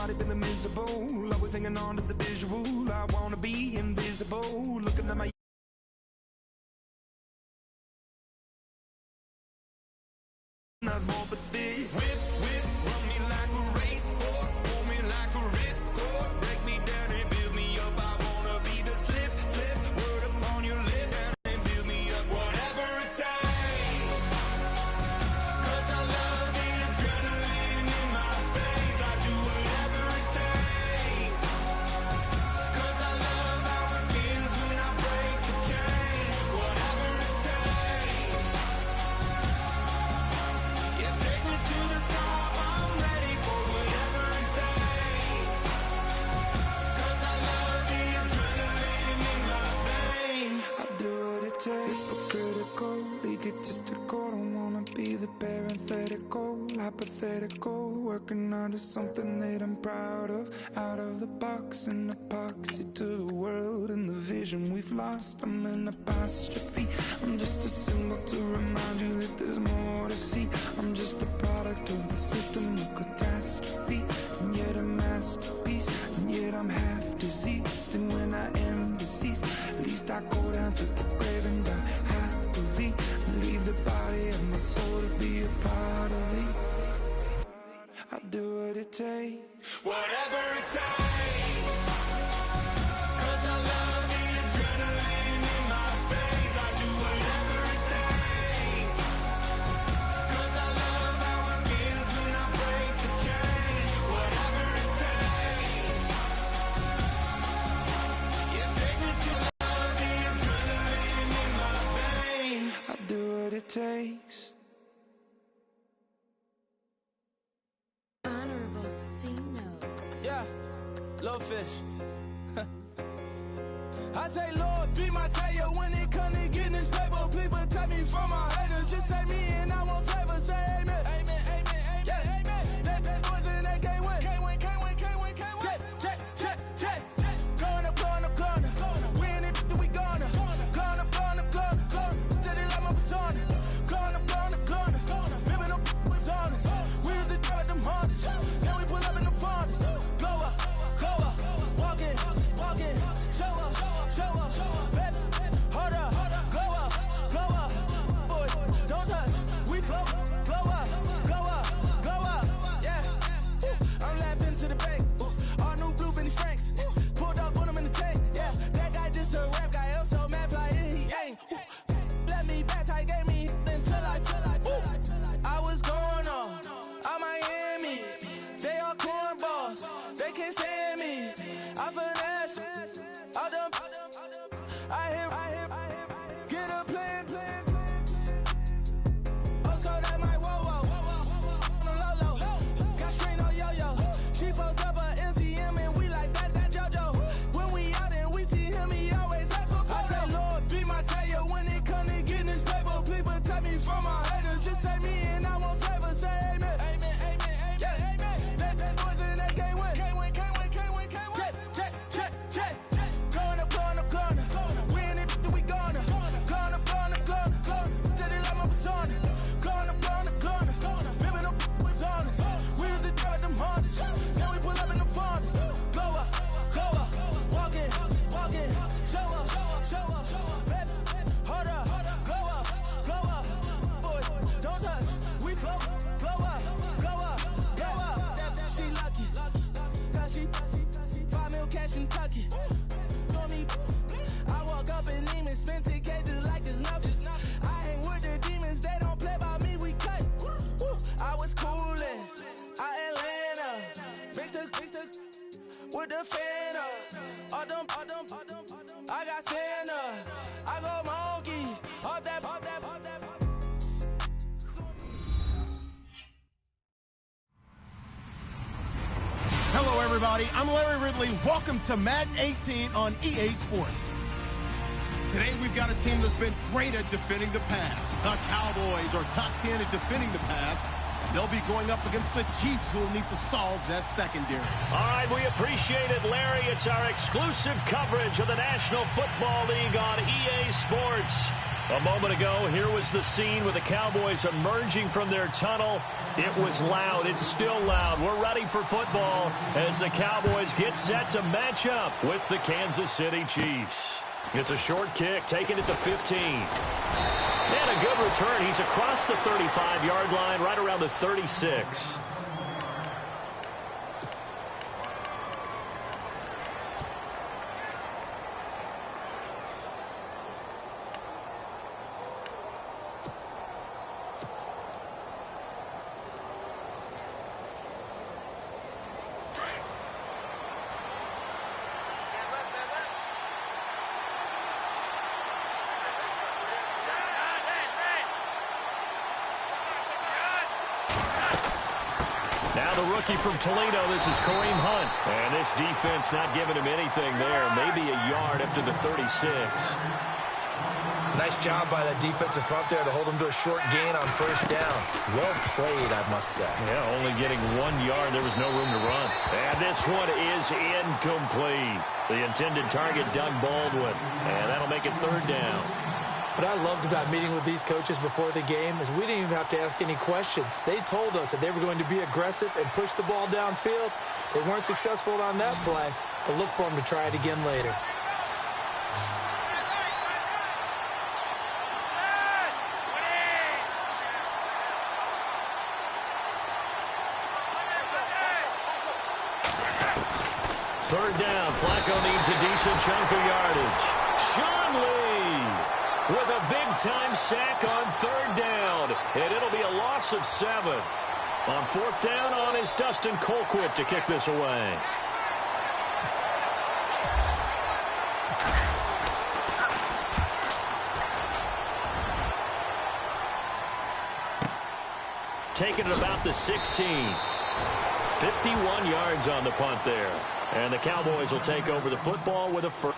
body feeling miserable, always hanging on to the visual. I wanna be invisible, looking at my I was born for this. Whip, whip, run me like a racehorse, pull me like a ripcord, break me down and build me up. I wanna be the slip, slip, word upon your lip, and build me up, whatever it takes. Cause I love the adrenaline in my veins. I do whatever it takes. Cause I love how it feels when I break the chains. Whatever it takes. Yeah, take me to the top, I'm ready for whatever it takes. Cause I love the adrenaline in my veins. I do what it takes, but critical, egotistical. Don't wanna be the parenthetical, hypothetical, working onto something that I'm proud of. Out of the box, an epoxy to the world and the vision we've lost. I'm an apostrophe, I'm just a symbol to remind you that there's more to see. I'm just a product of the system of catastrophe, and yet a masterpiece, and yet I'm half diseased. And when I am deceased, at least I go down to the grave and die happily, and leave the body of my soul to be a part of me. I do what it takes, whatever it takes. Cause I love the adrenaline in my veins. I do whatever it takes. Cause I love how it feels when I break the chains. Whatever it takes. Yeah, take me to love the adrenaline in my veins. I do what it takes. Honorable C notes. Yeah, little fish. I say, Lord, be my savior when it come to getting this paper. Please protect me from my haters. Just say me and I won't save us. Say amen. Amen, amen, amen, yeah. Amen. They boys and they can't win. Can't win, can't win, can't win, can't win. Check, check, check, check. Going up, going up, going up. We in it, we gonna. Going up, going up, going up. Tell it like my persona. Going up, going up, going up. Remember them was honest. We was the drug them hardest. Now we pull up in the farthest. Go up, walk in, show up, baby, hold up, go up, boy, don't touch, we flow up, yeah, I'm laughing to the bank, all new blue Benny Franks, pulled up on him in the tank, yeah, that guy just a rap guy, I'm so mad fly, he ain't, let me back, I gave me until I was going on Miami, they all cornballs, they can't stand me, I finesse, all them, I hear, get a plan, let's go that my whoa, no low, got strain on yo-yo, she post up her MCM and we like that JoJo, when we out and we see him, he always ask for photo. I say, Lord, be my savior when it come to getting this paper, please protect me from my haters, just say me and I won't save us, say amen. Amen, amen, amen, yeah. Amen. That boys and they can't win. Can't win, can't win, can't win, can't win. Check. Going up, going up, going up. We in it, we gonna. Going up, going up, going up. Tell it like my persona. Going up, going up, going up. Remember them was honest. We was the drug them hardest. Now we pull up in the farthest. Go up, walk in, show up, baby, hold up, go up, boy, don't touch, we flow up, she lucky, cause she 5 mil cash in Kentucky, know me, I walk up and even spend 10K just like it's nothing, I hang with the demons, they don't play by me, we cut, I was coolin', Atlanta, mixed the with the fan up, all them, I got Santa, I go monkey, all that. Hello, everybody. I'm Larry Ridley. Welcome to Madden 18 on EA Sports. Today, we've got a team that's been great at defending the pass. The Cowboys are top 10 at defending the pass. They'll be going up against the Chiefs, who will need to solve that secondary. All right, we appreciate it, Larry. It's our exclusive coverage of the National Football League on EA Sports. A moment ago, here was the scene with the Cowboys emerging from their tunnel. It was loud. It's still loud. We're ready for football as the Cowboys get set to match up with the Kansas City Chiefs. It's a short kick, taking it to 15. And a good return. He's across the 35-yard line, right around the 36. Now the rookie from Toledo, this is Kareem Hunt. And this defense not giving him anything there. Maybe a yard up to the 36. Nice job by that defensive front there to hold him to a short gain on first down. Well played, I must say. Yeah, only getting 1 yard. There was no room to run. And this one is incomplete. The intended target, Doug Baldwin. And that'll make it third down. What I loved about meeting with these coaches before the game is we didn't even have to ask any questions. They told us that they were going to be aggressive and push the ball downfield. They weren't successful on that play, but look for them to try it again later. Third down. Flacco needs a decent chunk of yardage. Sean Lee with a big-time sack on third down. And it'll be a loss of 7. On fourth down on is Dustin Colquitt to kick this away. Taking it about the 16. 51 yards on the punt there. And the Cowboys will take over the football with a first.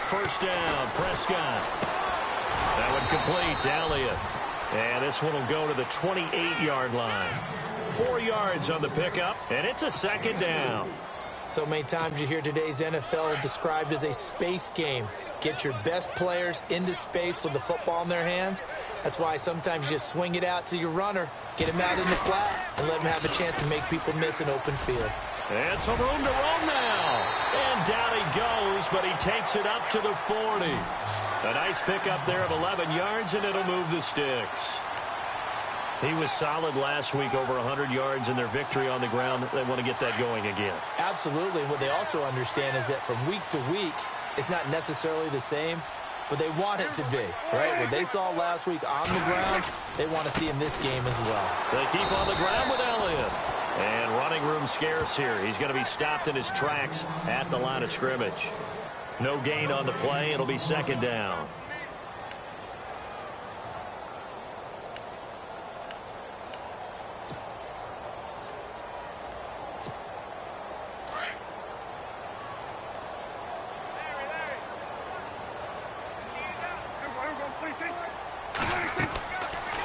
First down, Prescott. That would complete to Elliott. And this one will go to the 28-yard line. 4 yards on the pickup, and it's a second down. So many times you hear today's NFL described as a space game. Get your best players into space with the football in their hands. That's why sometimes you just swing it out to your runner, get him out in the flat, and let him have a chance to make people miss an open field. And some room to roam now. And down he goes, but he takes it up to the 40. A nice pickup there of 11 yards, and it'll move the sticks. He was solid last week, over 100 yards in their victory on the ground. They want to get that going again. Absolutely. What they also understand is that from week to week, it's not necessarily the same, but they want it to be, right? What they saw last week on the ground, they want to see in this game as well. They keep on the ground with Elliott. And running room scarce here. He's going to be stopped in his tracks at the line of scrimmage. No gain on the play. It'll be second down.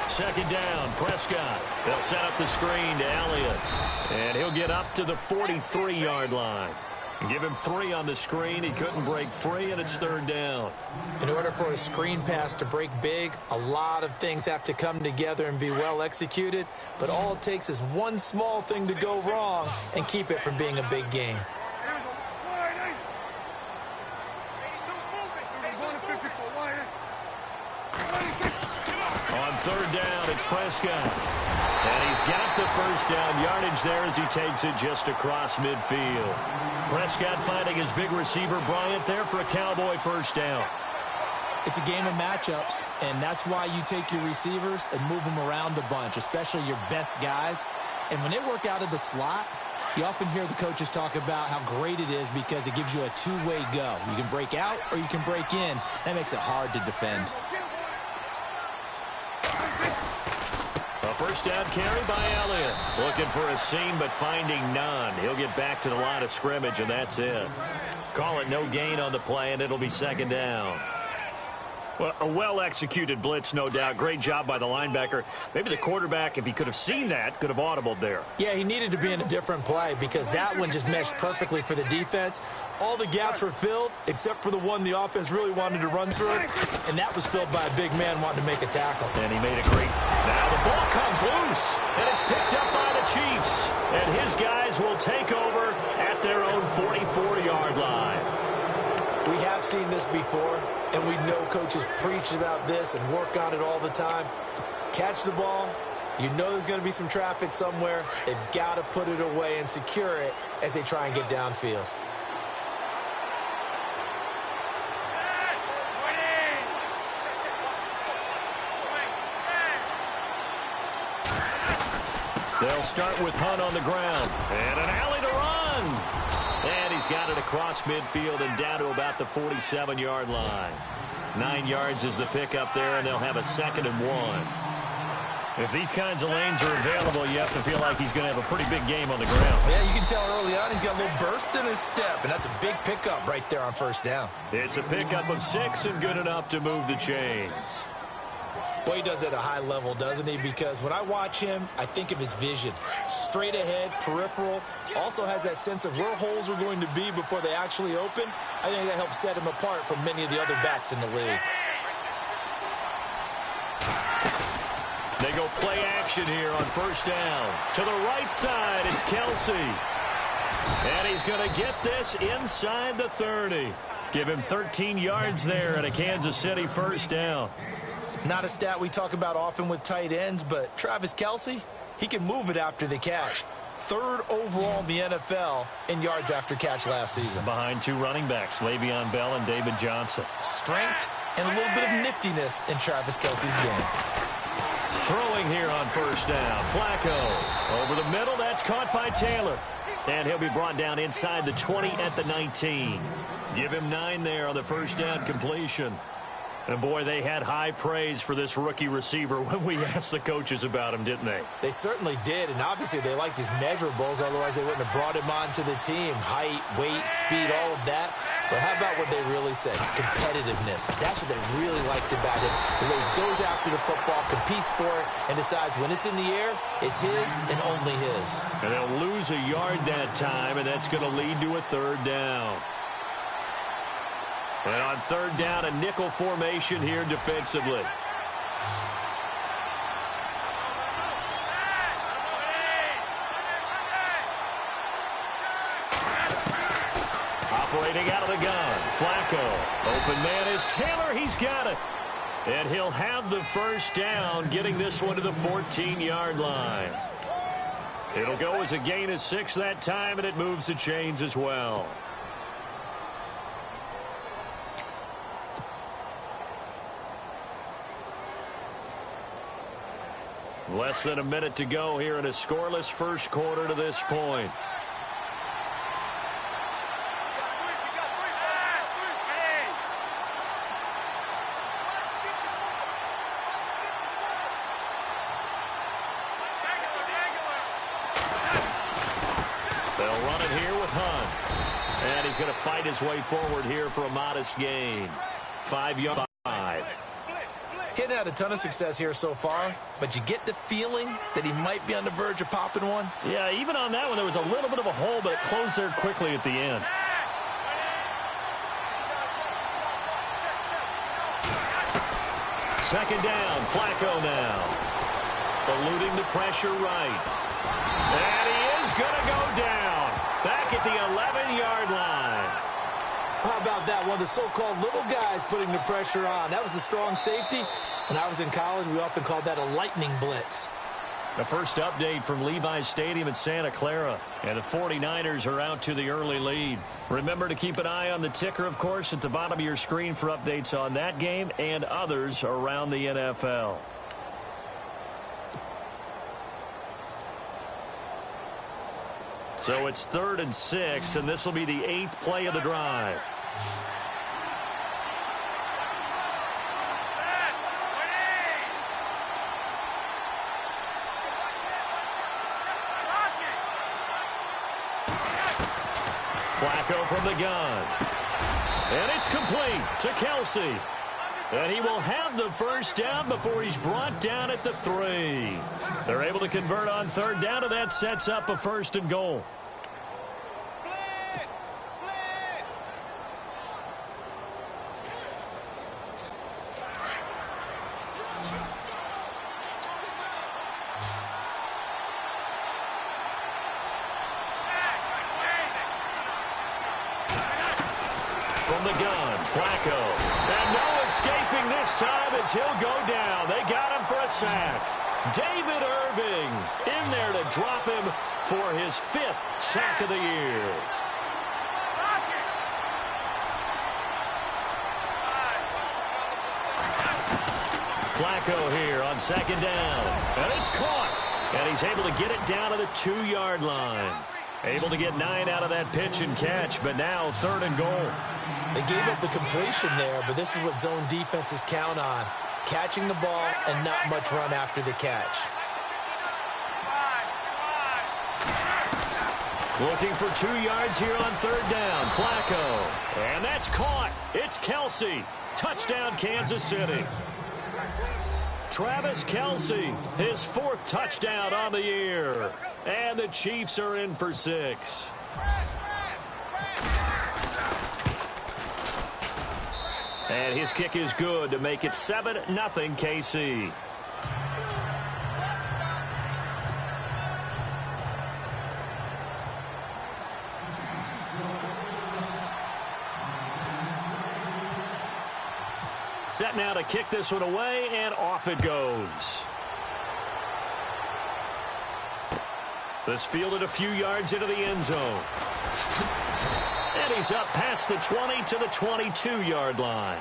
Second down, Prescott. They'll set up the screen to Elliott. And he'll get up to the 43-yard line. Give him 3 on the screen. He couldn't break free, and it's third down. In order for a screen pass to break big, a lot of things have to come together and be well executed. But all it takes is one small thing to go wrong and keep it from being a big game. On third down, it's Prescott. And he's got the first down yardage there as he takes it just across midfield. Prescott finding his big receiver, Bryant, there for a Cowboy first down. It's a game of matchups, and that's why you take your receivers and move them around a bunch, especially your best guys. And when they work out of the slot, you often hear the coaches talk about how great it is because it gives you a two-way go. You can break out or you can break in. That makes it hard to defend. first down carry by Elliott. Looking for a seam, but finding none. He'll get back to the line of scrimmage, and that's it. Call it no gain on the play, and it'll be second down. Well, a well-executed blitz, no doubt. Great job by the linebacker. Maybe the quarterback, if he could have seen that, could have audibled there. Yeah, he needed to be in a different play because that one just meshed perfectly for the defense. All the gaps were filled except for the one the offense really wanted to run through, and that was filled by a big man wanting to make a tackle. And he made a great... Now the ball comes loose, and it's picked up by the Chiefs. And his guys will take over at their own 44-yard line. We have seen this before, and we know coaches preach about this and work on it all the time. Catch the ball. You know there's going to be some traffic somewhere. They've got to put it away and secure it as they try and get downfield. They'll start with Hunt on the ground. And an alley to run. And he's got it across midfield and down to about the 47-yard line. 9 yards is the pickup there, and they'll have a 2nd and 1. If these kinds of lanes are available, you have to feel like he's going to have a pretty big game on the ground. Yeah, you can tell early on he's got a little burst in his step, and that's a big pickup right there on first down. It's a pickup of 6 and good enough to move the chains. Boy, he does it at a high level, doesn't he? Because when I watch him, I think of his vision. Straight ahead, peripheral. Also has that sense of where holes are going to be before they actually open. I think that helps set him apart from many of the other backs in the league. They go play action here on first down. To the right side, it's Kelsey. And he's going to get this inside the 30. Give him 13 yards there and a Kansas City first down. Not a stat we talk about often with tight ends, but Travis Kelce, he can move it after the catch. 3rd overall in the NFL in yards after catch last season. Behind 2 running backs, Le'Veon Bell and David Johnson. Strength and a little bit of niftiness in Travis Kelce's game. Throwing here on first down. Flacco over the middle. That's caught by Taylor. And he'll be brought down inside the 20 at the 19. Give him 9 there on the first down completion. And, boy, they had high praise for this rookie receiver when we asked the coaches about him, didn't they? They certainly did, and obviously they liked his measurables. Otherwise, they wouldn't have brought him onto the team. Height, weight, speed, all of that. But how about what they really said? Competitiveness. That's what they really liked about him. The way he goes after the football, competes for it, and decides when it's in the air, it's his and only his. And they'll lose a yard that time, and that's going to lead to a 3rd down. And on 3rd down, a nickel formation here defensively. Operating out of the gun, Flacco. Open man is Taylor. He's got it. And he'll have the first down, getting this one to the 14-yard line. It'll go as a gain of 6 that time, and it moves the chains as well. Less than a minute to go here in a scoreless first quarter to this point. They'll run it here with Hunt. And he's going to fight his way forward here for a modest gain. 5 yards. Hadn't had a ton of success here so far, but you get the feeling that he might be on the verge of popping one. Yeah, even on that one, there was a little bit of a hole, but it closed there quickly at the end. Second down, Flacco now. Eluding the pressure right. And he is going to go down. Back at the 11-yard line. How about that? One of the so-called little guys putting the pressure on. That was the strong safety. When I was in college, we often called that a lightning blitz. The first update from Levi's Stadium in Santa Clara. And the 49ers are out to the early lead. Remember to keep an eye on the ticker, of course, at the bottom of your screen for updates on that game and others around the NFL. So it's 3rd and 6, and this will be the 8th play of the drive. Flacco from the gun. And it's complete to Kelsey. And he will have the first down before he's brought down at the 3. They're able to convert on third down, and that sets up a 1st and goal. From the gun, Flacco. And no escaping this time as he'll go down. They got him for a sack. David Irving in there to drop him for his 5th sack of the year. Flacco here on 2nd down. And it's caught. And he's able to get it down to the 2-yard line. Able to get 9 out of that pitch and catch, but now 3rd and goal. They gave up the completion there, but this is what zone defenses count on. Catching the ball and not much run after the catch. Looking for 2 yards here on 3rd down. Flacco. And that's caught. It's Kelsey. Touchdown, Kansas City. Travis Kelsey, his 4th touchdown on the year. And the Chiefs are in for 6. And his kick is good to make it 7-0 KC. Set now to kick this one away, and off it goes. This fielded a few yards into the end zone. And he's up past the 20 to the 22-yard line.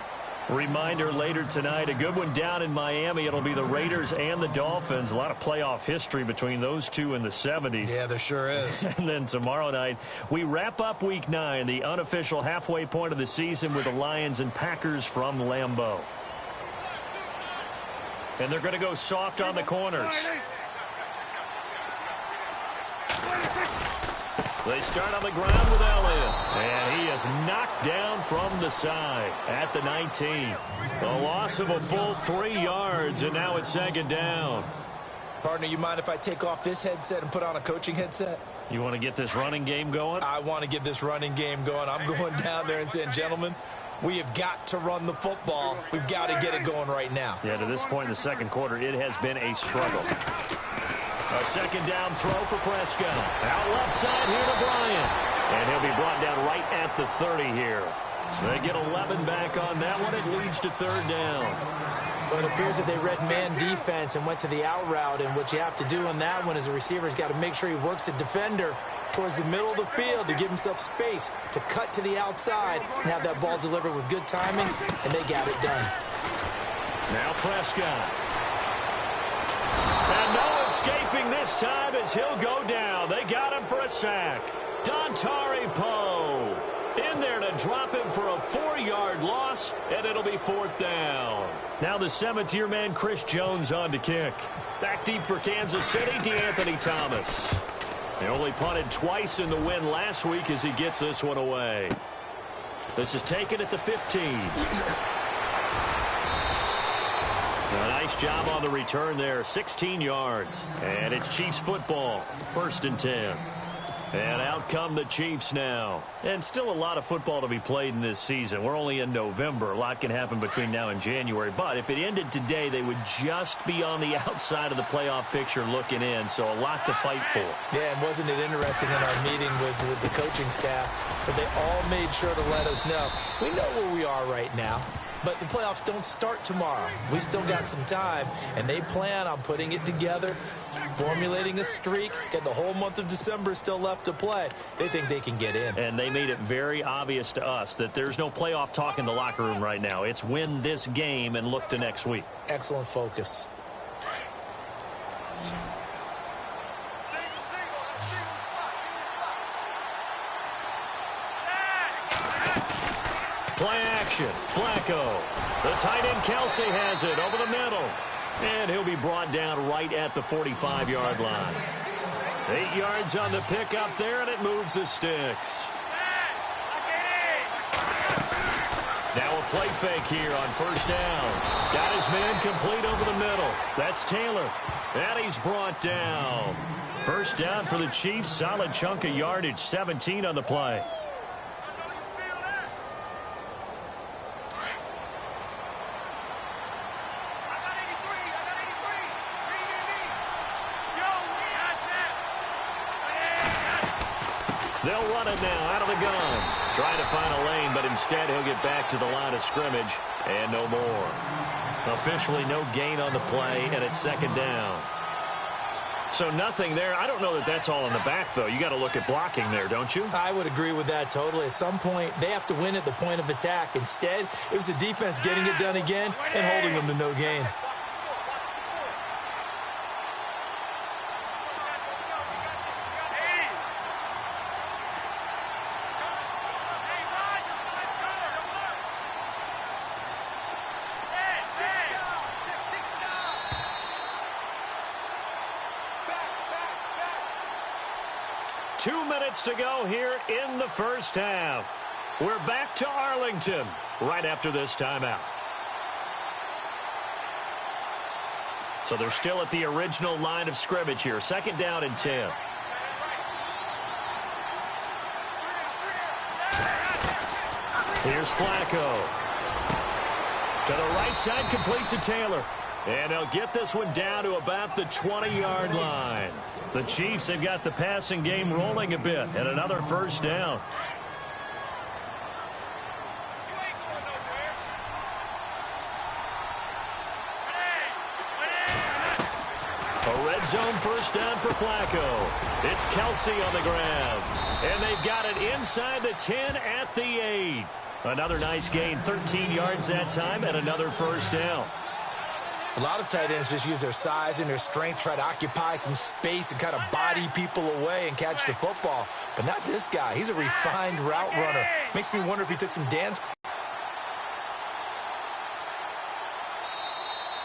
Reminder later tonight, a good one down in Miami. It'll be the Raiders and the Dolphins. A lot of playoff history between those two in the 70s. Yeah, there sure is. And then tomorrow night, we wrap up Week 9, the unofficial halfway point of the season with the Lions and Packers from Lambeau. And they're going to go soft on the corners. They start on the ground with Elliott. And he is knocked down from the side at the 19. A loss of a full 3 yards, and now it's 2nd down. Partner, you mind if I take off this headset and put on a coaching headset? You want to get this running game going? I want to get this running game going. I'm going down there and saying, gentlemen, we have got to run the football. We've got to get it going right now. Yeah, to this point in the second quarter, it has been a struggle. A 2nd down throw for Prescott. Out left side here to Bryant. And he'll be brought down right at the 30 here. They get 11 back on that one. It leads to 3rd down. But it appears that they read man defense and went to the out route. And what you have to do on that one as a receiver is got to make sure he works the defender towards the middle of the field to give himself space to cut to the outside and have that ball delivered with good timing. And they got it done. Now Prescott. And no escaping this time as he'll go down. They got him for a sack. Dontari Poe in there to drop him for a 4-yard loss, and it'll be 4th down. Now the 7th-year man Chris Jones on to kick. Back deep for Kansas City, DeAnthony Thomas. They only punted twice in the win last week as he gets this one away. This is taken at the 15. A nice job on the return there, 16 yards. And it's Chiefs football, 1st and 10. And out come the Chiefs now. And still a lot of football to be played in this season. We're only in November. A lot can happen between now and January. But if it ended today, they would just be on the outside of the playoff picture looking in. So a lot to fight for. Yeah, and wasn't it interesting in our meeting with the coaching staff that they all made sure to let us know. We know where we are right now. But the playoffs don't start tomorrow. We still got some time, and they plan on putting it together, formulating a streak, get the whole month of December still left to play. They think they can get in. And they made it very obvious to us that there's no playoff talk in the locker room right now. It's win this game and look to next week. Excellent focus. Play action. Flacco. The tight end Kelsey has it over the middle. And he'll be brought down right at the 45-yard line. 8 yards on the pickup there, and it moves the sticks. play fake here on first down. Got his man complete over the middle. That's Taylor. And he's brought down. First down for the Chiefs. Solid chunk of yardage. 17 on the play. They'll run it now out of the gun. Trying to find a lane, but instead he'll get back to the line of scrimmage and no more. Officially no gain on the play, and it's second down. So nothing there. I don't know that that's all in the back, though. You got to look at blocking there, don't you? I would agree with that totally. At some point, they have to win at the point of attack. Instead, it was the defense getting it done again and holding them to no gain. To go here in the first half. We're back to Arlington right after this timeout. So they're still at the original line of scrimmage here. Second down and 10. Here's Flacco. To the right side, complete to Taylor. And they'll get this one down to about the 20-yard line. The Chiefs have got the passing game rolling a bit, and another first down. A red zone first down for Flacco. It's Kelsey on the grab. And they've got it inside the 10 at the 8. Another nice gain, 13 yards that time, and another first down. A lot of tight ends just use their size and their strength, try to occupy some space and kind of body people away and catch the football. But not this guy. He's a refined route runner. Makes me wonder if he took some dance.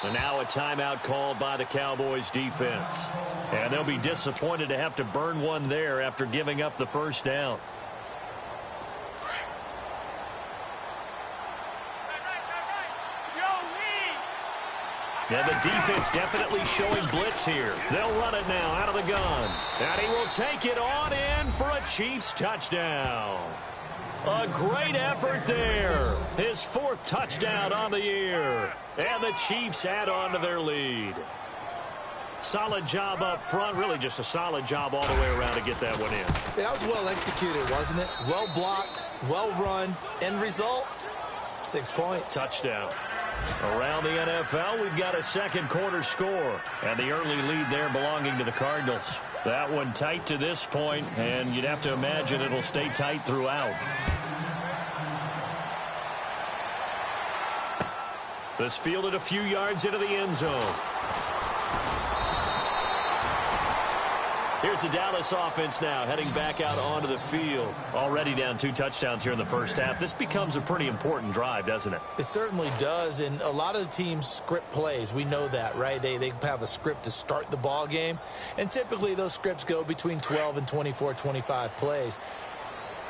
And now a timeout called by the Cowboys defense. And they'll be disappointed to have to burn one there after giving up the first down. And the defense definitely showing blitz here. They'll run it now out of the gun. And he will take it on in for a Chiefs touchdown. A great effort there. His 4th touchdown on the year. And the Chiefs add on to their lead. Solid job up front. Really just a solid job all the way around to get that one in. That was well executed, wasn't it? Well blocked, well run. End result, 6 points. Touchdown. Around the NFL, we've got a second quarter score. And the early lead there belonging to the Cardinals. That one tight to this point, and you'd have to imagine it'll stay tight throughout. This fielded a few yards into the end zone. Here's the Dallas offense now heading back out onto the field. Already down 2 touchdowns here in the first half. This becomes a pretty important drive, doesn't it? It certainly does, and a lot of the teams script plays. We know that, right? They have a script to start the ball game, and typically those scripts go between 12 and 24, 25 plays.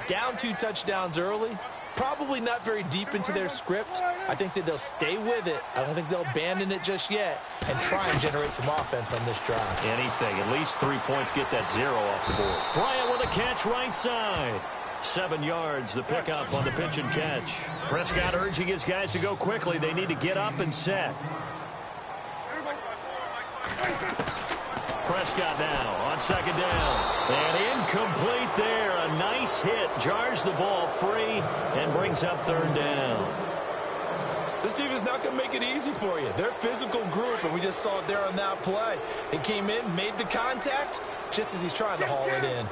Down 2 touchdowns early, probably not very deep into their script. I think that they'll stay with it. I don't think they'll abandon it just yet and try and generate some offense on this drive. Anything. At least 3 points, get that 0 off the board. Bryant with a catch right side. 7 yards, the pickup on the pitch and catch. Prescott urging his guys to go quickly. They need to get up and set. Prescott now on second down. And incomplete there. A nice hit. Jars the ball free and brings up third down. This defense is not going to make it easy for you. They're a physical group, and we just saw it there on that play. They came in, made the contact, just as he's trying to haul it in.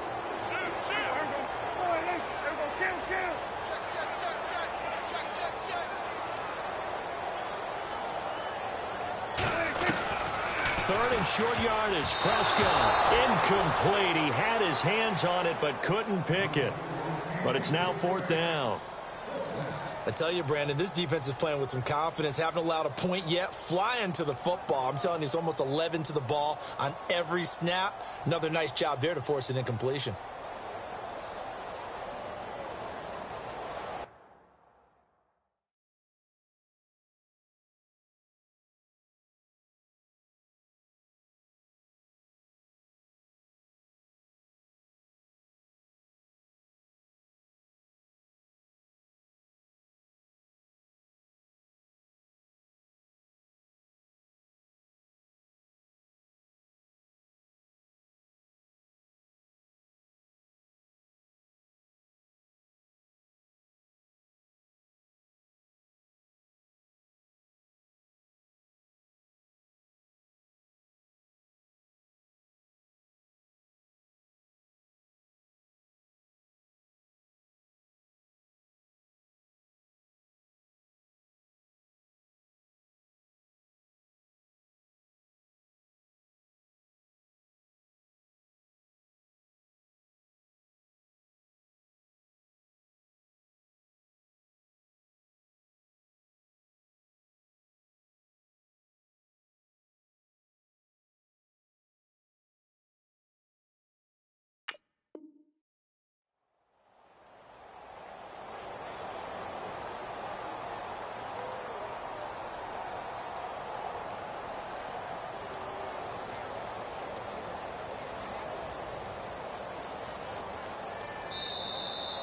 Third and short yardage. Prescott incomplete. He had his hands on it but couldn't pick it. But it's now 4th down. I tell you, Brandon, this defense is playing with some confidence. Haven't allowed a point yet. Flying to the football. I'm telling you, it's almost 11 to the ball on every snap. Another nice job there to force an incompletion.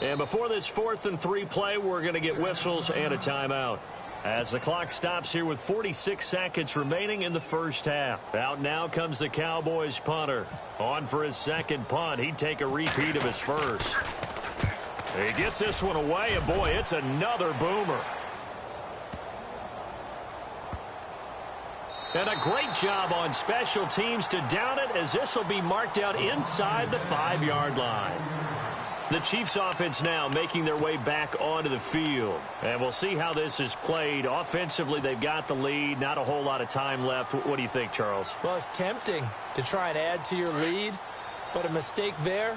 And before this 4th and 3 play, we're going to get whistles and a timeout. As the clock stops here with 46 seconds remaining in the first half. Out now comes the Cowboys punter. On for his second punt. He'd take a repeat of his first. He gets this one away, and boy, it's another boomer. And a great job on special teams to down it, as this will be marked out inside the 5-yard line. The Chiefs offense now making their way back onto the field. And we'll see how this is played. Offensively, they've got the lead. Not a whole lot of time left. What do you think, Charles? Well, it's tempting to try and add to your lead, but a mistake there,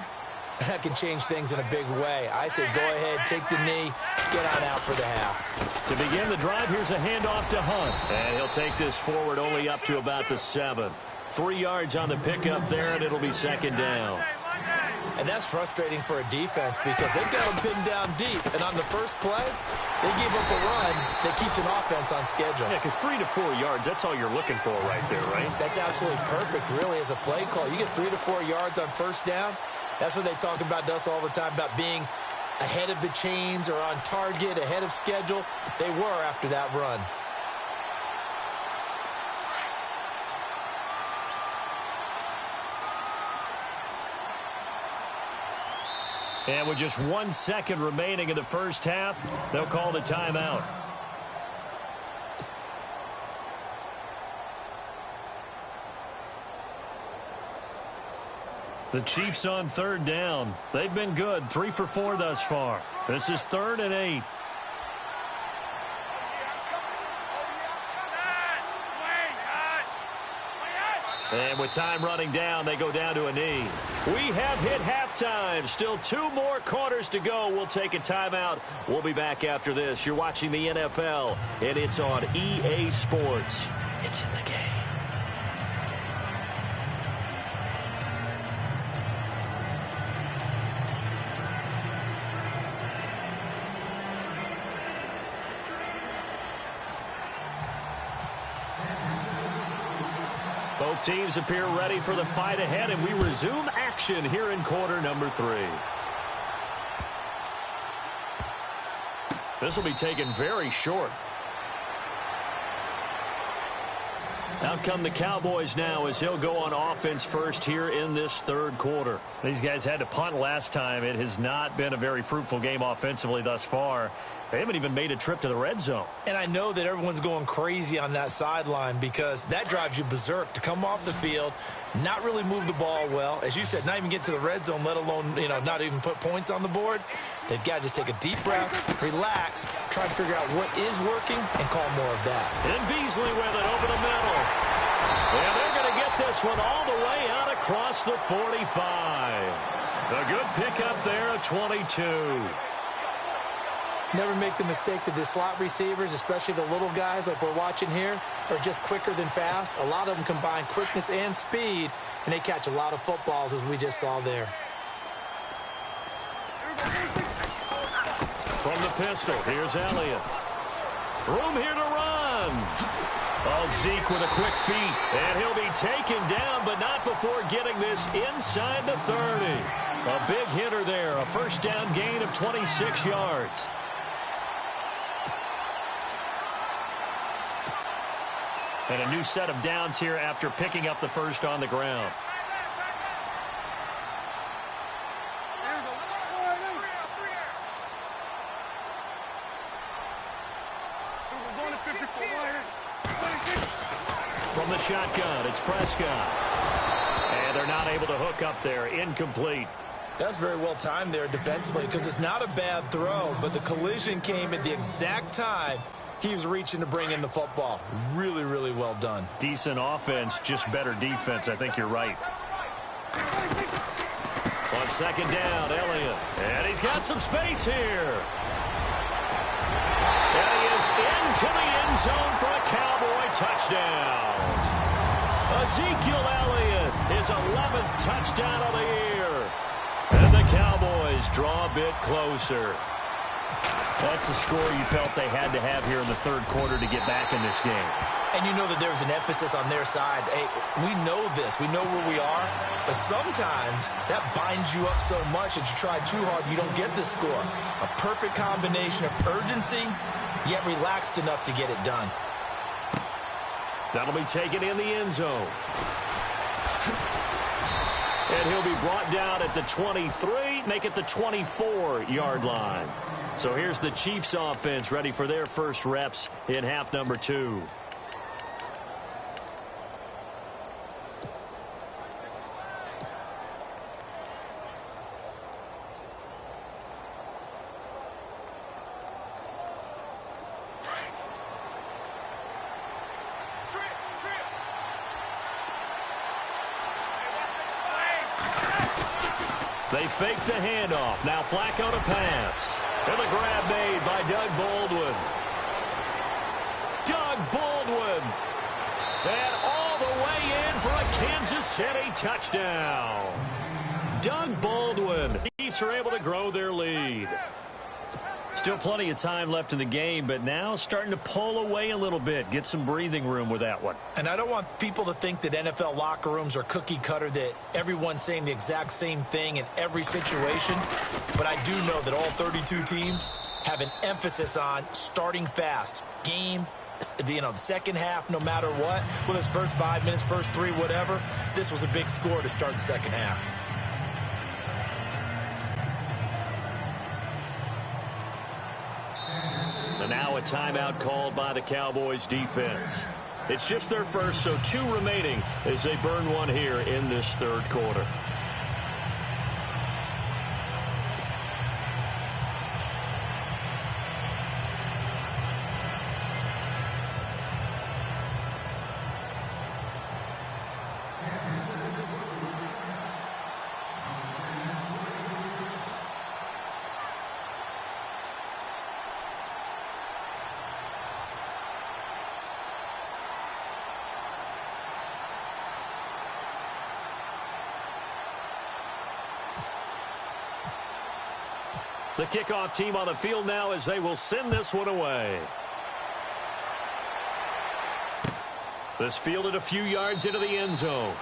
that can change things in a big way. I say go ahead, take the knee, get on out for the half. To begin the drive, here's a handoff to Hunt. And he'll take this forward only up to about the 7. 3 yards on the pickup there, and it'll be second down. And that's frustrating for a defense because they've got them pinned down deep. And on the first play, they gave up a run that keeps an offense on schedule. Yeah, because 3 to 4 yards, that's all you're looking for right there, right? That's absolutely perfect, really, as a play call. You get 3 to 4 yards on first down. That's what they talk about to us all the time, about being ahead of the chains or on target, ahead of schedule. They were after that run. And with just 1 second remaining in the first half, they'll call the timeout. The Chiefs on 3rd down. They've been good, 3 for 4 thus far. This is 3rd and 8. And with time running down, they go down to a knee. We have hit halftime. Still 2 more quarters to go. We'll take a timeout. We'll be back after this. You're watching the NFL, and it's on EA Sports. It's in the game. Both teams appear ready for the fight ahead, and we resume action here in quarter number 3. This will be taken very short. Out come the Cowboys now as he'll go on offense first here in this 3rd quarter. These guys had to punt last time. It has not been a very fruitful game offensively thus far. They haven't even made a trip to the red zone. And I know that everyone's going crazy on that sideline because that drives you berserk to come off the field, not really move the ball well. As you said, not even get to the red zone, let alone, not even put points on the board. They've got to just take a deep breath, relax, try to figure out what is working, and call more of that. And Beasley with it over the middle. And they're going to get this one all the way out across the 45. A good pickup there at 22. Never make the mistake that the slot receivers, especially the little guys like we're watching here, are just quicker than fast. A lot of them combine quickness and speed, and they catch a lot of footballs, as we just saw there. From the pistol, here's Elliott. Room here to run. Oh, Zeke with a quick feet, and he'll be taken down, but not before getting this inside the 30. A big hitter there, a first down gain of 26 yards. And a new set of downs here after picking up the first on the ground. From the shotgun, it's Prescott. And they're not able to hook up there. Incomplete. That's very well timed there defensively because it's not a bad throw, but the collision came at the exact time he was reaching to bring in the football. Really, really well done. Decent offense, just better defense. I think you're right. On second down, Elliott. And he's got some space here. And he is into the end zone for a Cowboy touchdown. Ezekiel Elliott, his 11th touchdown of the year. And the Cowboys draw a bit closer. That's the score you felt they had to have here in the 3rd quarter to get back in this game. And you know that there's an emphasis on their side. Hey, we know this. We know where we are. But sometimes that binds you up so much that you try too hard, you don't get the score. A perfect combination of urgency, yet relaxed enough to get it done. That'll be taken in the end zone. And he'll be brought down at the 23, make it the 24-yard line. So here's the Chiefs offense ready for their first reps in half number 2. They fake the handoff. Now Flacco to pass. And the grab made by Doug Baldwin. Doug Baldwin. And all the way in for a Kansas City touchdown. Doug Baldwin. Chiefs are able to grow their lead. Still plenty of time left in the game, but now starting to pull away a little bit. Get some breathing room with that one. And I don't want people to think that NFL locker rooms are cookie cutter, that everyone's saying the exact same thing in every situation. But I do know that all 32 teams have an emphasis on starting fast. Game, the second half, no matter what. Whether it's first 5 minutes, first 3, whatever. This was a big score to start the second half. And now a timeout called by the Cowboys defense. It's just their first, so 2 remaining as they burn one here in this third quarter. The kickoff team on the field now as they will send this one away. This fielded a few yards into the end zone.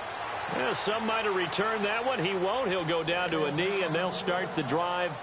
Yeah, some might have returned that one. He won't. He'll go down to a knee, and they'll start the drive.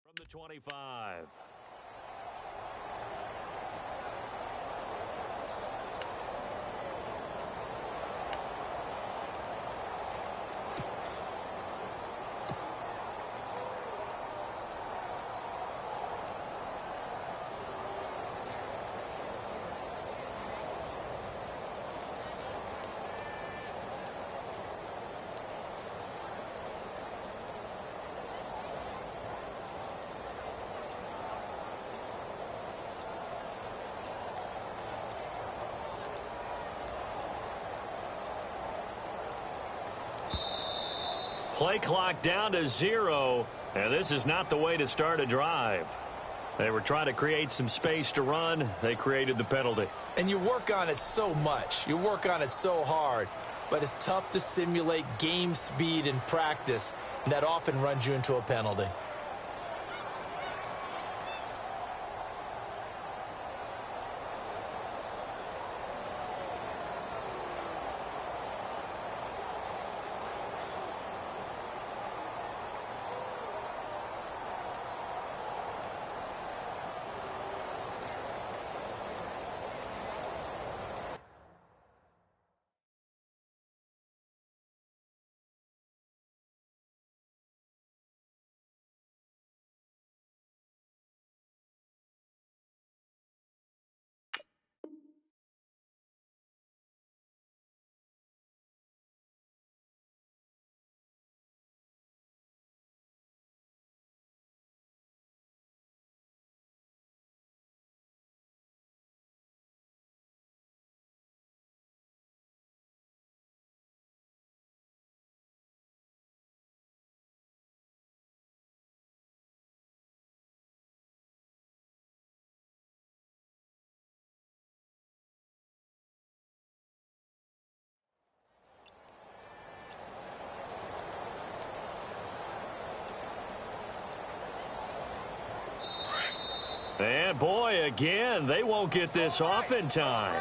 From the 25. Play clock down to 0, and this is not the way to start a drive. They were trying to create some space to run. They created the penalty. And you work on it so much. You work on it so hard. But it's tough to simulate game speed in practice. And that often runs you into a penalty. And, boy, again, they won't get this off in time.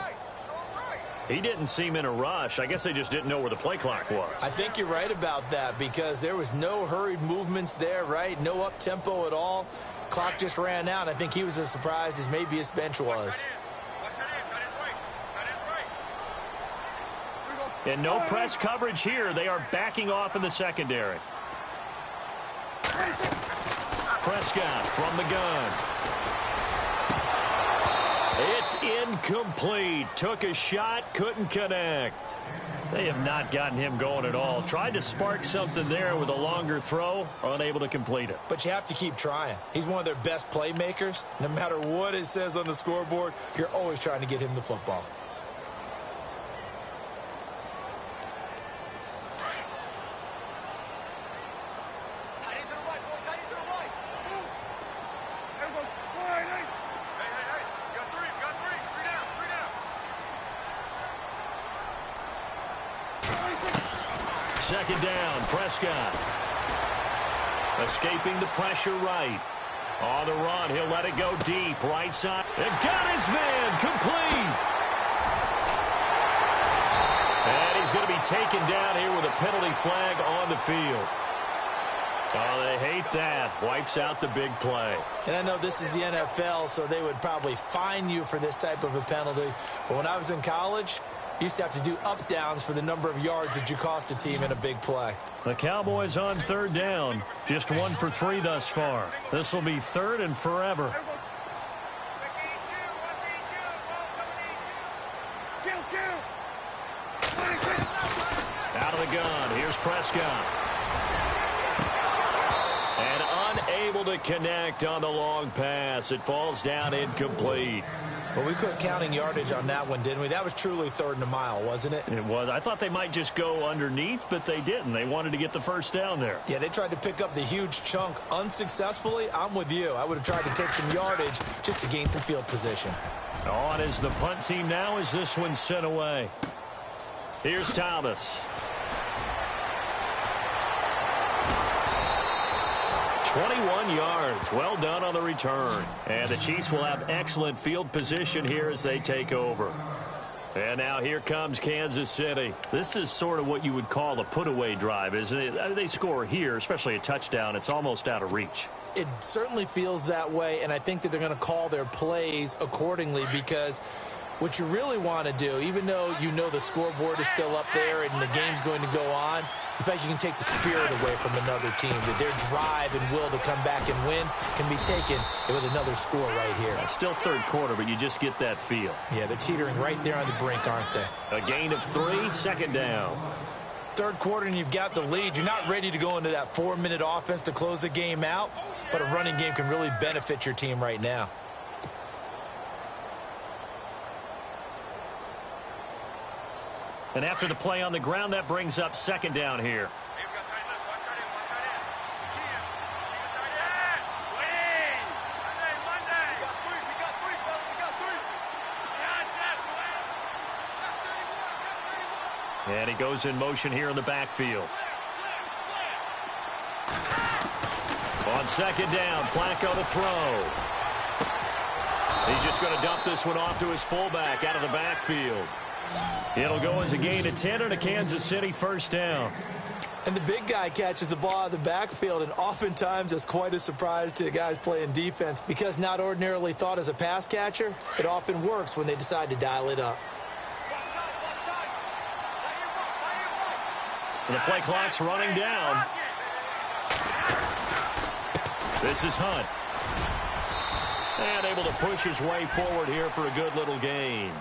He didn't seem in a rush. I guess they just didn't know where the play clock was. I think you're right about that because there was no hurried movements there, right? No up-tempo at all. Clock just ran out. I think he was as surprised as maybe his bench was. And no press coverage here. They are backing off in the secondary. Prescott from the gun. It's incomplete. Took a shot, couldn't connect. They have not gotten him going at all. Tried to spark something there with a longer throw, unable to complete it. But you have to keep trying. He's one of their best playmakers. No matter what it says on the scoreboard, you're always trying to get him the football. Second down, Prescott. Escaping the pressure right. On the run, he'll let it go deep. Right side. And got his man. Complete. And he's going to be taken down here with a penalty flag on the field. Oh, they hate that. Wipes out the big play. And I know this is the NFL, so they would probably fine you for this type of a penalty. But when I was in college, you used to have to do up-downs for the number of yards that you cost a team in a big play. The Cowboys on third down. Just 1 for 3 thus far. This will be third and forever. Out of the gun. Here's Prescott. And unable to connect on the long pass. It falls down incomplete. Well, we quit counting yardage on that one, didn't we? That was truly third and a mile, wasn't it? It was. I thought they might just go underneath, but they didn't. They wanted to get the first down there. Yeah, they tried to pick up the huge chunk unsuccessfully. I'm with you. I would have tried to take some yardage just to gain some field position. On is the punt team now as this one's sent away. Here's Thomas. 21 yards. Well done on the return. And the Chiefs will have excellent field position here as they take over. And now here comes Kansas City. This is sort of what you would call a put-away drive, isn't it? They score here, especially a touchdown. It's almost out of reach. It certainly feels that way, and I think that they're going to call their plays accordingly because what you really want to do, even though you know the scoreboard is still up there and the game's going to go on, in fact, you can take the spirit away from another team, that their drive and will to come back and win can be taken with another score right here. Still third quarter, but you just get that feel. Yeah, they're teetering right there on the brink, aren't they? A gain of 3, second down. Third quarter and you've got the lead. You're not ready to go into that 4-minute offense to close the game out, but a running game can really benefit your team right now. And after the play on the ground, that brings up second down here. And he goes in motion here in the backfield. On second down, Flacco to throw. He's just going to dump this one off to his fullback out of the backfield. It'll go as a gain of 10 and a Kansas City first down. And the big guy catches the ball out of the backfield, and oftentimes it's quite a surprise to the guys playing defense because not ordinarily thought as a pass catcher, it often works when they decide to dial it up. And the play clock's running down. This is Hunt. And able to push his way forward here for a good little gain.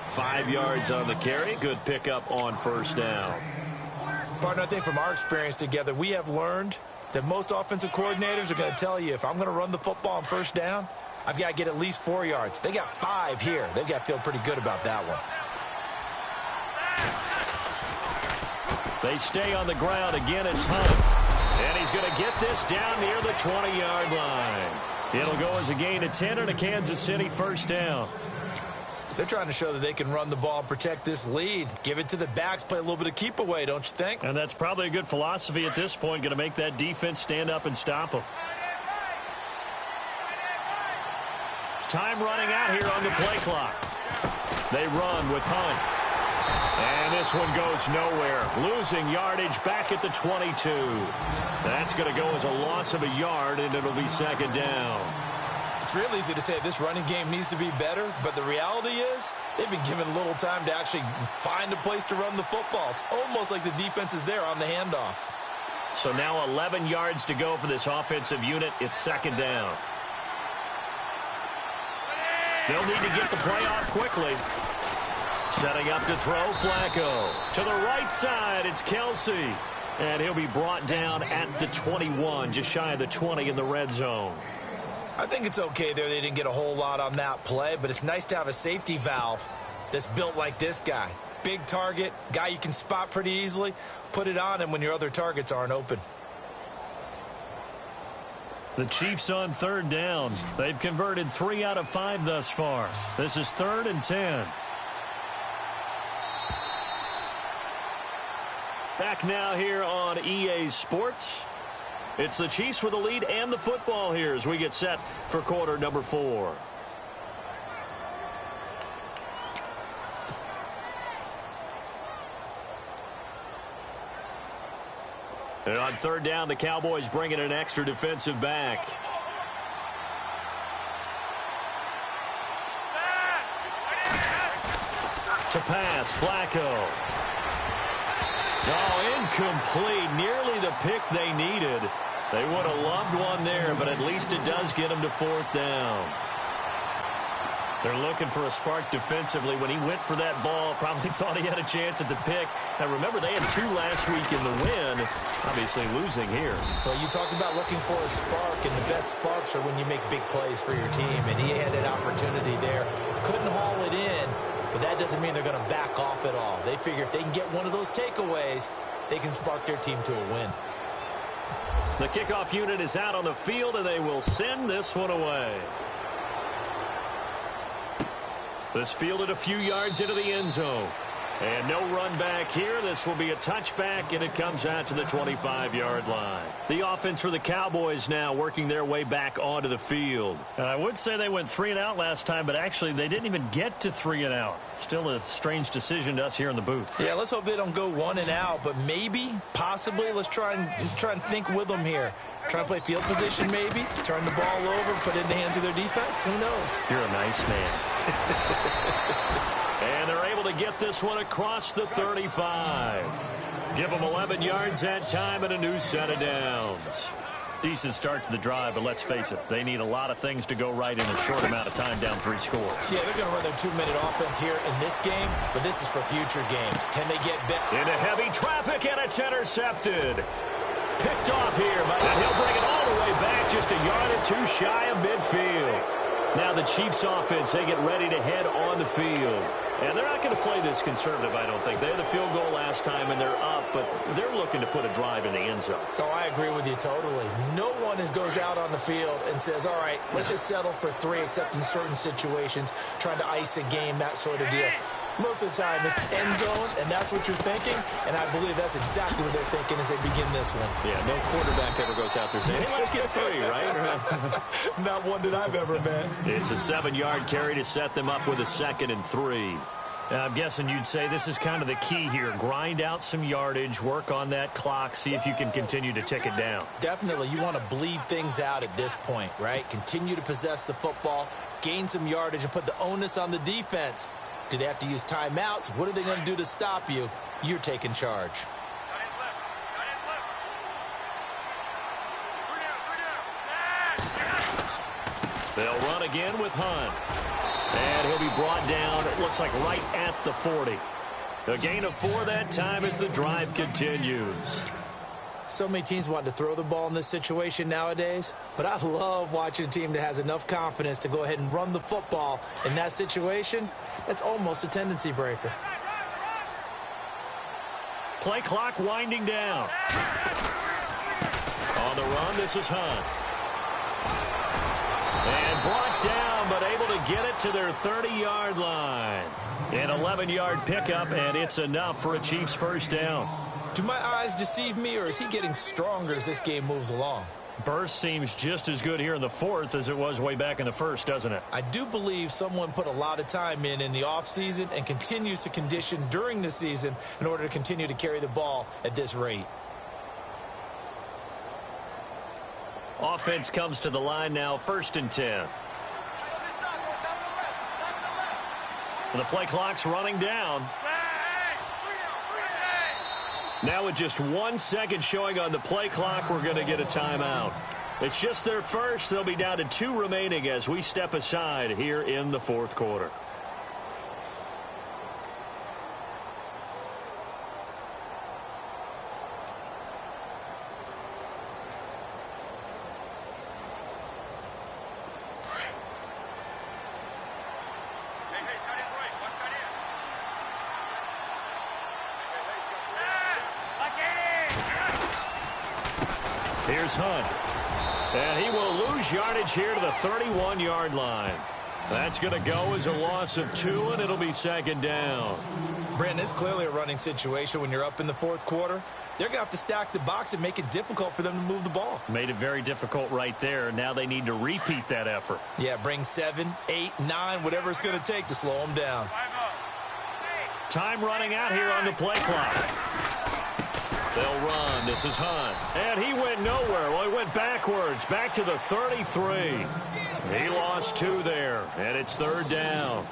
5 yards on the carry. Good pickup on first down. Partner, I think from our experience together, we have learned that most offensive coordinators are going to tell you if I'm going to run the football on first down, I've got to get at least 4 yards. They got 5 here. They've got to feel pretty good about that one. They stay on the ground. Again, it's Hunt. And he's going to get this down near the 20-yard line. It'll go as a gain of 10 and a Kansas City first down. They're trying to show that they can run the ball and protect this lead. Give it to the backs, play a little bit of keep away, don't you think? And that's probably a good philosophy at this point, going to make that defense stand up and stop them. Time running out here on the play clock. They run with Hunt. And this one goes nowhere. Losing yardage back at the 22. That's going to go as a loss of a yard, and it'll be second down. It's real easy to say this running game needs to be better, but the reality is they've been given little time to actually find a place to run the football. It's almost like the defense is there on the handoff. So now 11 yards to go for this offensive unit. It's second down. They'll need to get the play off quickly. Setting up to throw, Flacco. To the right side, it's Kelsey. And he'll be brought down at the 21, just shy of the 20 in the red zone. I think it's okay there. They didn't get a whole lot on that play, but it's nice to have a safety valve that's built like this guy. Big target, guy you can spot pretty easily. Put it on him when your other targets aren't open. The Chiefs on third down. They've converted 3 out of 5 thus far. This is 3rd and 10. Back now here on EA Sports. It's the Chiefs with the lead and the football here as we get set for quarter number 4. And on third down, the Cowboys bring in an extra defensive back. To pass, Flacco. Oh, incomplete. Nearly the pick they needed. They would have loved one there, but at least it does get them to 4th down. They're looking for a spark defensively. When he went for that ball, probably thought he had a chance at the pick. Now, remember, they had 2 last week in the win. Obviously losing here. Well, you talked about looking for a spark, and the best sparks are when you make big plays for your team, and he had an opportunity there. Couldn't haul it in, but that doesn't mean they're going to back off at all. They figure if they can get one of those takeaways, they can spark their team to a win. The kickoff unit is out on the field, and they will send this one away. This fielded a few yards into the end zone. And no run back here. This will be a touchback, and it comes out to the 25-yard line. The offense for the Cowboys now working their way back onto the field. I would say they went 3 and out last time, but actually they didn't even get to 3 and out. Still a strange decision to us here in the booth. Yeah, let's hope they don't go 1 and out, but maybe, possibly, let's try and think with them here. Try and play field position maybe, turn the ball over, put it in the hands of their defense. Who knows? You're a nice man. And they're able to get this one across the 35. Give them 11 yards that time and a new set of downs. Decent start to the drive, but let's face it, they need a lot of things to go right in a short amount of time down 3 scores. Yeah, they're going to run their 2-minute offense here in this game, but this is for future games. Can they get better? Into heavy traffic, and it's intercepted. Picked off here, but he'll bring it all the way back just a yard or 2 shy of midfield. Now the Chiefs offense, they get ready to head on the field. And they're not going to play this conservative, I don't think. They had the field goal last time, and they're up, but they're looking to put a drive in the end zone. Oh, I agree with you totally. No one goes out on the field and says, all right, let's just settle for 3, except in certain situations, trying to ice a game, that sort of deal. Most of the time, it's end zone, and that's what you're thinking, and I believe that's exactly what they're thinking as they begin this one. Yeah, no quarterback ever goes out there saying, hey, let's get 3, right? Not one that I've ever met. It's a 7-yard carry to set them up with a 2nd and 3. Now, I'm guessing you'd say this is kind of the key here. Grind out some yardage, work on that clock, see if you can continue to tick it down. Definitely. You want to bleed things out at this point, right? Continue to possess the football, gain some yardage, and put the onus on the defense. Do they have to use timeouts? What are they going to do to stop you? You're taking charge. They'll run again with Hunt. And he'll be brought down, it looks like right at the 40. A gain of 4 that time as the drive continues. So many teams want to throw the ball in this situation nowadays, but I love watching a team that has enough confidence to go ahead and run the football in that situation. That's almost a tendency breaker. Play clock winding down. On the run, this is Hunt. And brought down, but able to get it to their 30-yard line. An 11-yard pickup, and it's enough for a Chiefs first down. Do my eyes deceive me, or is he getting stronger as this game moves along? Burst seems just as good here in the fourth as it was way back in the first, doesn't it? I do believe someone put a lot of time in the offseason and continues to condition during the season in order to continue to carry the ball at this rate. Offense comes to the line now, 1st and 10. The play clock's running down. Now with just 1 second showing on the play clock, we're going to get a timeout. It's just their first. They'll be down to 2 remaining as we step aside here in the fourth quarter. Here's Hunt. And he will lose yardage here to the 31-yard line. That's going to go as a loss of 2, and it'll be 2nd down. Brandon, it's clearly a running situation when you're up in the fourth quarter. They're going to have to stack the box and make it difficult for them to move the ball. Made it very difficult right there. Now they need to repeat that effort. Yeah, bring 7, 8, 9, whatever it's going to take to slow them down. Time running out here on the play clock. They'll run. This is Hunt. And he went nowhere. Well, he went backwards, back to the 33. He lost 2 there, and it's 3rd down.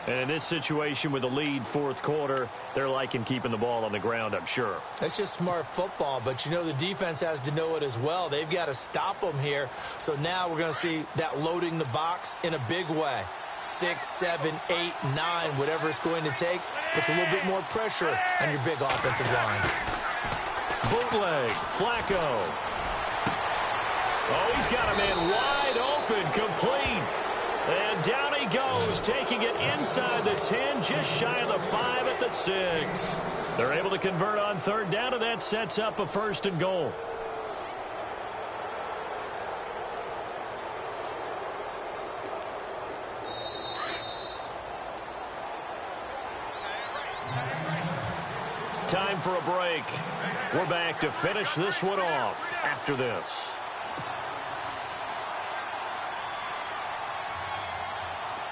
And in this situation with the lead fourth quarter, they're liking keeping the ball on the ground, I'm sure. That's just smart football, but you know the defense has to know it as well. They've got to stop them here. So now we're going to see that loading the box in a big way. 6, 7, 8, 9, whatever it's going to take, puts a little bit more pressure on your big offensive line. Bootleg, Flacco. Oh, he's got a man wide open, complete. And down he goes, taking it inside the 10, just shy of the 5 at the 6. They're able to convert on 3rd down, and that sets up a 1st and goal. Time for a break. We're back to finish this one off after this.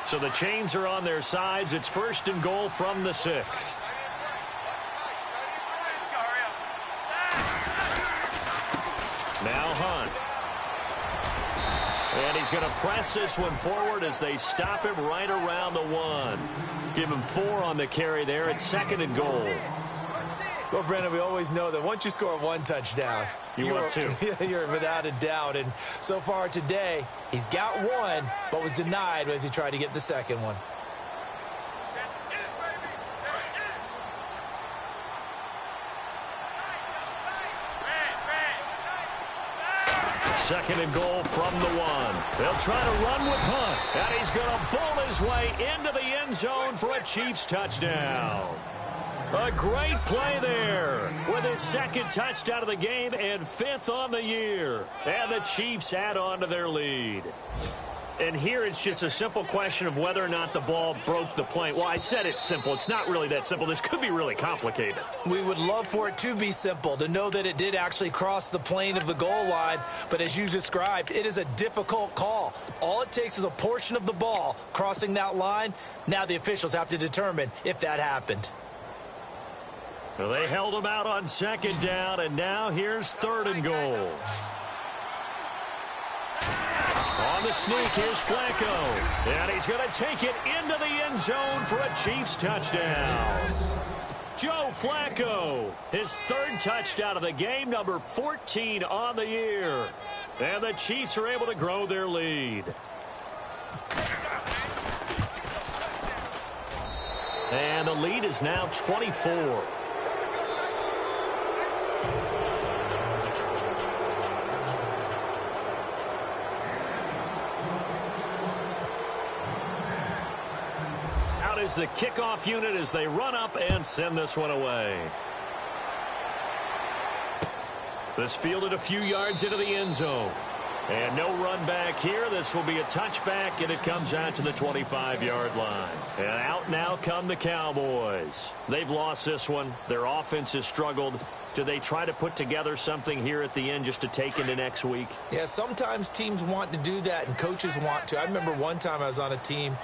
So the chains are on their sides. It's 1st and goal from the 6. Now Hunt. And he's going to press this one forward as they stop him right around the 1. Give him 4 on the carry there. It's 2nd and goal. Well, Brandon, we always know that once you score 1 touchdown, you're 2. You're without a doubt. And so far today, he's got 1, but was denied as he tried to get the 2nd one. Second and goal from the 1. They'll try to run with Hunt. And he's going to bowl his way into the end zone for a Chiefs touchdown. A great play there with his 2nd touchdown of the game and 5th on the year. And the Chiefs add on to their lead. And here it's just a simple question of whether or not the ball broke the plane. Well, I said it's simple. It's not really that simple. This could be really complicated. We would love for it to be simple, to know that it did actually cross the plane of the goal line. But as you described, it is a difficult call. All it takes is a portion of the ball crossing that line. Now the officials have to determine if that happened. So they held him out on 2nd down, and now here's 3rd and goal. On the sneak, here's Flacco. And he's going to take it into the end zone for a Chiefs touchdown. Joe Flacco, his 3rd touchdown of the game, number 14 on the year. And the Chiefs are able to grow their lead. And the lead is now 24. Is the kickoff unit as they run up and send this one away. This fielded a few yards into the end zone. And no run back here. This will be a touchback, and it comes out to the 25-yard line. And out now come the Cowboys. They've lost this one. Their offense has struggled. Do they try to put together something here at the end just to take into next week? Yeah, sometimes teams want to do that and coaches want to. I remember one time I was on a team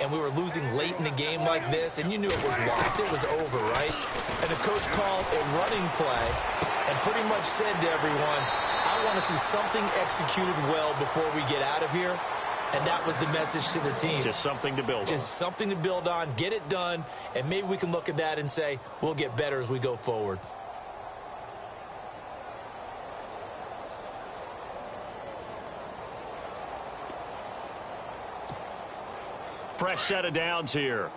and we were losing late in the game like this, and you knew it was lost. It was over, right? And the coach called a running play and pretty much said to everyone, I want to see something executed well before we get out of here. And that was the message to the team. Just something to build on. Just something to build on, get it done, and maybe we can look at that and say, we'll get better as we go forward. Fresh set of downs here.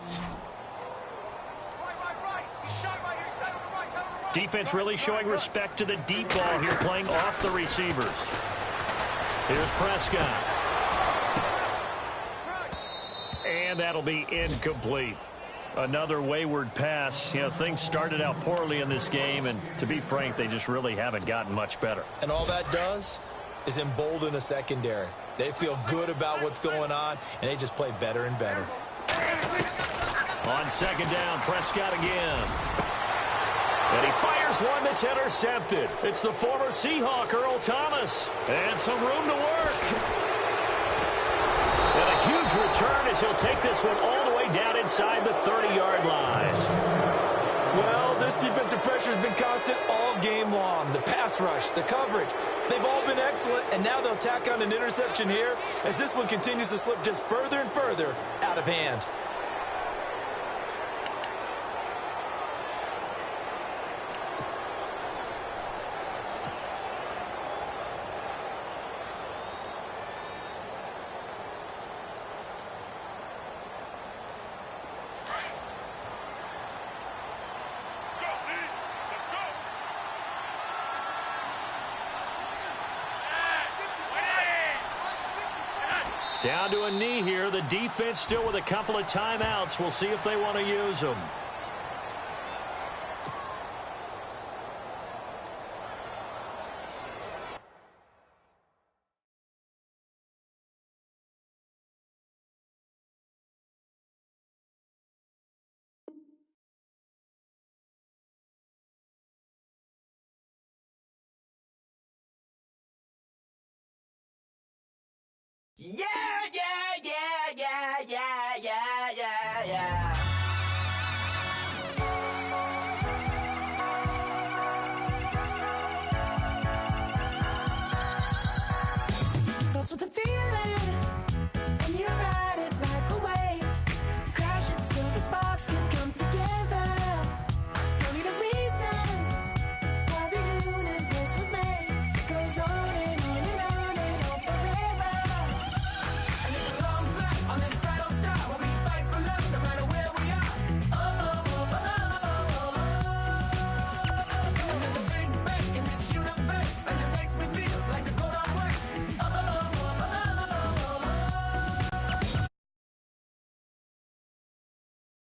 Defense really showing respect to the deep ball here, playing off the receivers. Here's Prescott. And that'll be incomplete. Another wayward pass. You know, things started out poorly in this game, and to be frank, they just really haven't gotten much better. And all that does is embolden a secondary. They feel good about what's going on, and they just play better and better. On second down, Prescott again. And he fires one that's intercepted. It's the former Seahawk, Earl Thomas. And some room to work. And a huge return as he'll take this one all the way down inside the 30-yard line. Well, this defensive pressure has been constant all game long. The pass rush, the coverage, they've all been excellent, and now they'll tack on an interception here as this one continues to slip just further and further out of hand. Down to a knee here. The defense still with a couple of timeouts. We'll see if they want to use them.